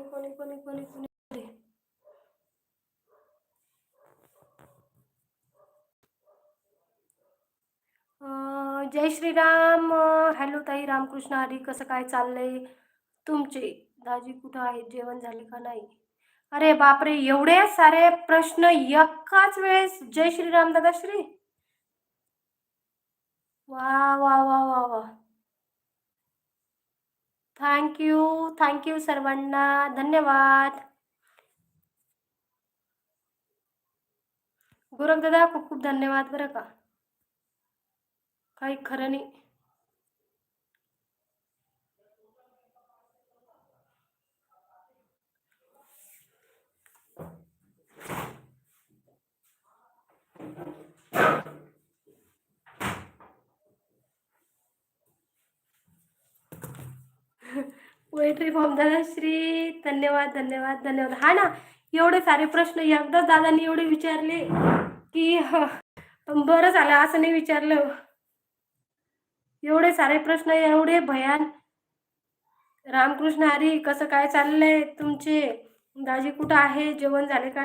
कोणी कोणी कोणी कोणी कोणी जय श्रीराम. हॅलो ताई, रामकृष्ण हरी. कसं काय चाललंय तुमचे? दाजी कुठं आहेत? जेवण झाले का नाही? अरे बापरे, एवढे सारे प्रश्न एकाच वेळेस. जय श्रीराम दादा श्री. वा वा वा वा वा. थँक्यू सर्वांना, धन्यवाद. गोरख दादा खूप खूप धन्यवाद बरं का. काही खरं नाही. पोएट्री फॉर्म दादा श्री, धन्यवाद धन्यवाद धन्यवाद. हा ना, एवढे सारे प्रश्न एकदाच दादांनी एवढे विचारले की बरं झालं असं नाही विचारलं. एवढे सारे प्रश्न, एवढे भयान. रामकृष्ण हरी. कसं काय चाललंय तुमचे? दाजी कुठं आहे? जेवण झाले का